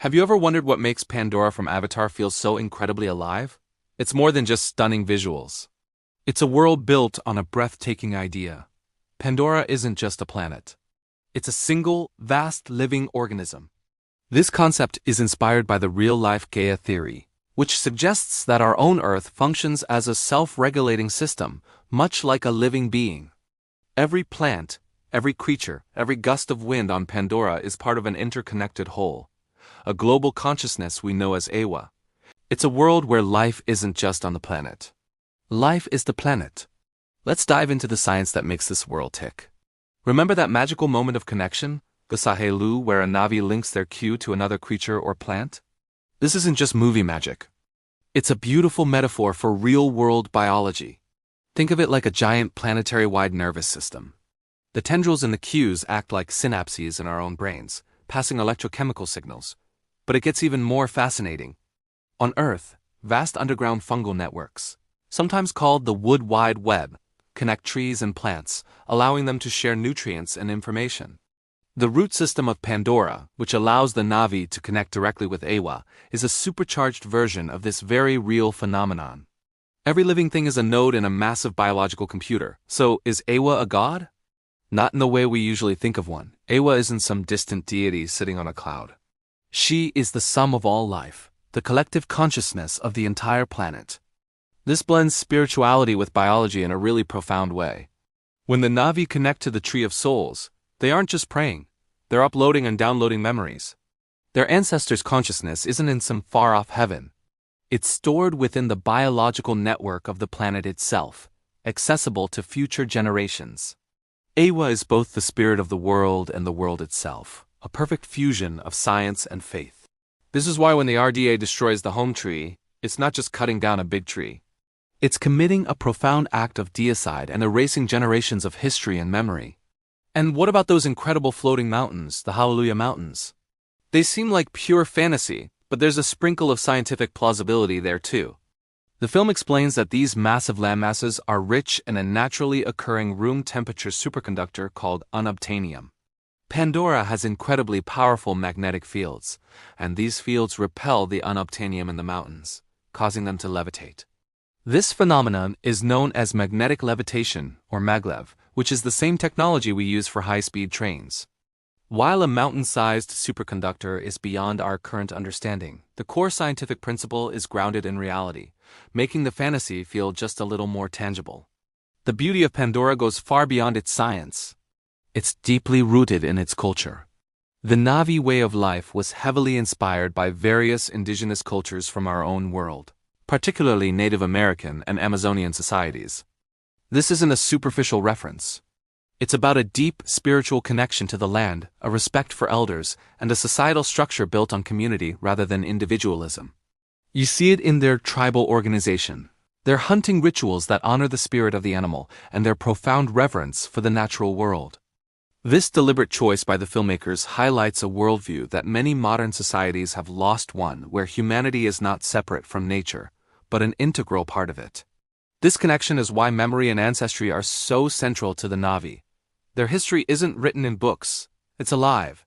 Have you ever wondered what makes Pandora from Avatar feel so incredibly alive? It's more than just stunning visuals. It's a world built on a breathtaking idea. Pandora isn't just a planet. It's a single, vast living organism. This concept is inspired by the real-life Gaia Theory, which suggests that our own Earth functions as a self-regulating system, much like a living being. Every plant, every creature, every gust of wind on Pandora is part of an interconnected whole, a global consciousness we know as Eywa. It's a world where life isn't just on the planet. Life is the planet. Let's dive into the science that makes this world tick. Remember that magical moment of connection, the tsaheylu, where a Na'vi links their Q to another creature or plant? This isn't just movie magic. It's a beautiful metaphor for real-world biology. Think of it like a giant planetary-wide nervous system. The tendrils in the Qs act like synapses in our own brains, passing electrochemical signals. But it gets even more fascinating. On Earth, vast underground fungal networks, sometimes called the Wood Wide Web, connect trees and plants, allowing them to share nutrients and information. The root system of Pandora, which allows the Na'vi to connect directly with Eywa, is a supercharged version of this very real phenomenon. Every living thing is a node in a massive biological computer. So, is Eywa a god? Not in the way we usually think of one. Eywa isn't some distant deity sitting on a cloud. She is the sum of all life, the collective consciousness of the entire planet. This blends spirituality with biology in a really profound way. When the Na'vi connect to the Tree of Souls, they aren't just praying, they're uploading and downloading memories. Their ancestors' consciousness isn't in some far-off heaven. It's stored within the biological network of the planet itself, accessible to future generations. Eywa is both the spirit of the world and the world itself, a perfect fusion of science and faith. This is why when the RDA destroys the home tree, it's not just cutting down a big tree. It's committing a profound act of deicide and erasing generations of history and memory. And what about those incredible floating mountains, the Hallelujah Mountains? They seem like pure fantasy, but there's a sprinkle of scientific plausibility there too. The film explains that these massive landmasses are rich in a naturally occurring room-temperature superconductor called unobtainium. Pandora has incredibly powerful magnetic fields, and these fields repel the unobtainium in the mountains, causing them to levitate. This phenomenon is known as magnetic levitation, or maglev, which is the same technology we use for high-speed trains. While a mountain-sized superconductor is beyond our current understanding, the core scientific principle is grounded in reality, making the fantasy feel just a little more tangible. The beauty of Pandora goes far beyond its science. It's deeply rooted in its culture. The Na'vi way of life was heavily inspired by various indigenous cultures from our own world, particularly Native American and Amazonian societies. This isn't a superficial reference. It's about a deep spiritual connection to the land, a respect for elders, and a societal structure built on community rather than individualism. You see it in their tribal organization, their hunting rituals that honor the spirit of the animal, and their profound reverence for the natural world. This deliberate choice by the filmmakers highlights a worldview that many modern societies have lost, one where humanity is not separate from nature, but an integral part of it. This connection is why memory and ancestry are so central to the Na'vi. Their history isn't written in books, it's alive.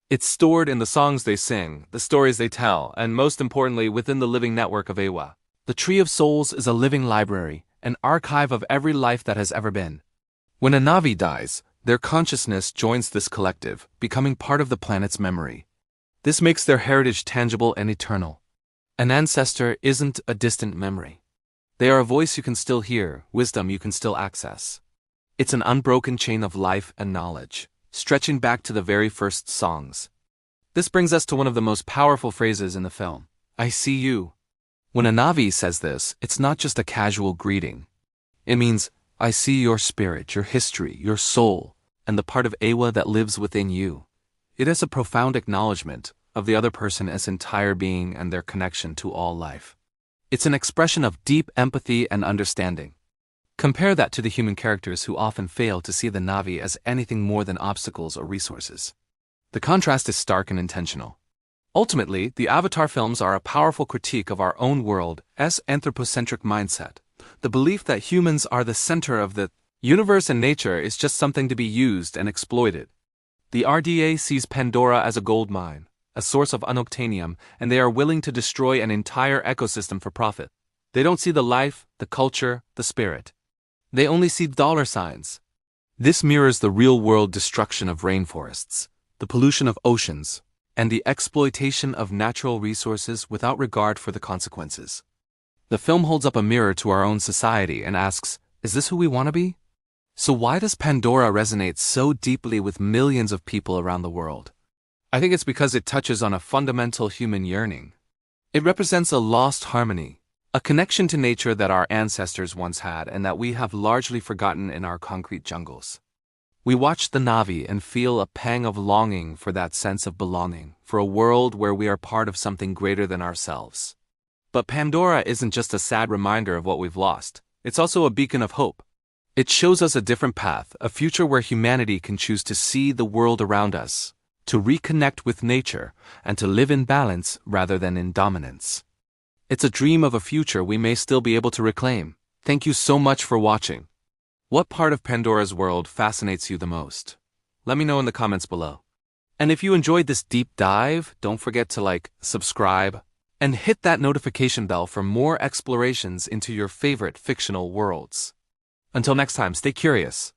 It's stored in the songs they sing, the stories they tell, and most importantly within the living network of Eywa. The Tree of Souls is a living library, an archive of every life that has ever been. When a Na'vi dies, their consciousness joins this collective, becoming part of the planet's memory. This makes their heritage tangible and eternal. An ancestor isn't a distant memory. They are a voice you can still hear, wisdom you can still access. It's an unbroken chain of life and knowledge, stretching back to the very first songs. This brings us to one of the most powerful phrases in the film, I see you. When a Na'vi says this, it's not just a casual greeting. It means, I see your spirit, your history, your soul, and the part of Eywa that lives within you. It is a profound acknowledgement of the other person as entire being and their connection to all life. It's an expression of deep empathy and understanding. Compare that to the human characters who often fail to see the Na'vi as anything more than obstacles or resources. The contrast is stark and intentional. Ultimately, the Avatar films are a powerful critique of our own world's anthropocentric mindset, the belief that humans are the center of the universe and nature is just something to be used and exploited. The RDA sees Pandora as a gold mine, a source of unobtainium, and they are willing to destroy an entire ecosystem for profit. They don't see the life, the culture, the spirit. They only see dollar signs. This mirrors the real-world destruction of rainforests, the pollution of oceans, and the exploitation of natural resources without regard for the consequences. The film holds up a mirror to our own society and asks, is this who we want to be? So why does Pandora resonate so deeply with millions of people around the world? I think it's because it touches on a fundamental human yearning. It represents a lost harmony, a connection to nature that our ancestors once had and that we have largely forgotten in our concrete jungles. We watch the Na'vi and feel a pang of longing for that sense of belonging, for a world where we are part of something greater than ourselves. But Pandora isn't just a sad reminder of what we've lost. It's also a beacon of hope. It shows us a different path, a future where humanity can choose to see the world around us, to reconnect with nature, and to live in balance rather than in dominance. It's a dream of a future we may still be able to reclaim. Thank you so much for watching. What part of Pandora's world fascinates you the most? Let me know in the comments below. And if you enjoyed this deep dive, don't forget to subscribe, and hit that notification bell for more explorations into your favorite fictional worlds. Until next time, stay curious.